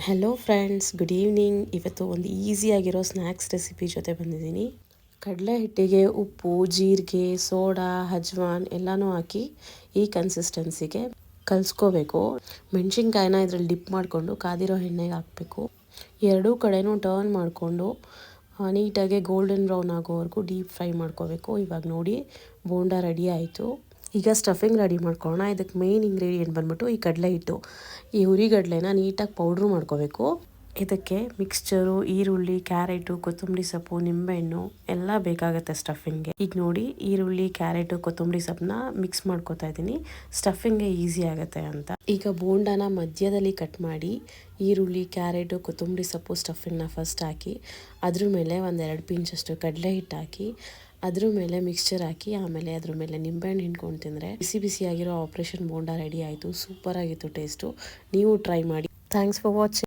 Hello friends, good evening. ಇವತ್ತು ಒಂದು ಈಸಿಯಾಗಿರೋ snacks recipe ಜೊತೆ ಬಂದಿದ್ದೀನಿ. ಕಡಲೆ ಹಿಟ್ಟಿಗೆ ಉಪ್ಪು, ಜೀರಿಗೆ, ಸೋಡಾ, ಅಜ್ವಾನ್ ಎಲ್ಲನೂ ಹಾಕಿ ಈ ಕನ್ಸಿಸ್ಟೆನ್ಸಿಗೆ ಕಲಿಸ್ಕೋಬೇಕು. ಮೆಣಸಿನ್ಕಾಯಿನ ಇದರಲ್ಲಿ ಡಿಪ್ ಮಾಡಿಕೊಂಡು ಕಾದಿರೋ ಎಣ್ಣೆಗೆ ಹಾಕಬೇಕು. ಎರಡೂ ಕಡೆನೂ ಟರ್ನ್ ಮಾಡಿಕೊಂಡು ನೀಟಾಗಿ ಗೋಲ್ಡನ್ ಬ್ರೌನ್ ಆಗೋವರೆಗೂ ಡೀಪ್ ಫ್ರೈ ಮಾಡ್ಕೋಬೇಕು. ಇವಾಗ ನೋಡಿ, ಬೋಂಡಾ ರೆಡಿ ಆಯಿತು. ಈಗ ಸ್ಟಫಿಂಗ್ ರೆಡಿ ಮಾಡ್ಕೊಳ್ಳೋಣ. ಇದಕ್ಕೆ ಮೇನ್ ಇಂಗ್ರೀಡಿಯೆಂಟ್ ಬಂದ್ಬಿಟ್ಟು ಈ ಕಡಲೆ ಹಿಟ್ಟು. ಈ ಹುರಿಗಡಲೆನ ನೀಟಾಗಿ ಪೌಡ್ರು ಮಾಡ್ಕೋಬೇಕು. ಇದಕ್ಕೆ ಮಿಕ್ಸ್ಚರು, ಈರುಳ್ಳಿ, ಕ್ಯಾರೆಟು, ಕೊತ್ತಂಬರಿ ಸೊಪ್ಪು, ನಿಂಬೆಹಣ್ಣು ಎಲ್ಲ ಬೇಕಾಗುತ್ತೆ ಸ್ಟಫಿಂಗ್ಗೆ. ಈಗ ನೋಡಿ, ಈರುಳ್ಳಿ, ಕ್ಯಾರೆಟು, ಕೊತ್ತಂಬರಿ ಸೊಪ್ಪನ್ನ ಮಿಕ್ಸ್ ಮಾಡ್ಕೋತಾ ಇದ್ದೀನಿ, ಸ್ಟಫಿಂಗ್ಗೆ ಈಸಿ ಆಗುತ್ತೆ ಅಂತ. ಈಗ ಬೋಂಡಾನ ಮಧ್ಯದಲ್ಲಿ ಕಟ್ ಮಾಡಿ ಈರುಳ್ಳಿ, ಕ್ಯಾರೆಟು, ಕೊತ್ತಂಬರಿ ಸೊಪ್ಪು ಸ್ಟಫಿಂಗ್ನ ಫಸ್ಟ್ ಹಾಕಿ, ಅದ್ರ ಮೇಲೆ ಒಂದೆರಡು ಪಿಂಚಷ್ಟು ಕಡಲೆ ಹಿಟ್ಟು ಹಾಕಿ, ಅದ್ರ ಮೇಲೆ ಮಿಕ್ಸ್ಚರ್ ಹಾಕಿ, ಆಮೇಲೆ ಅದ್ರ ಮೇಲೆ ನಿಂಬೆಹಣ್ಣು ಹಿಂಡ್ಕೊಂಡು ತಿಂದರೆ ಬಿಸಿ ಬಿಸಿಯಾಗಿರೋ ಆಪರೇಷನ್ ಬೋಂಡಾ ರೆಡಿ ಆಯಿತು. ಸೂಪರ್ ಆಗಿತ್ತು ಟೇಸ್ಟು. ನೀವು ಟ್ರೈ ಮಾಡಿ. Thanks for watching.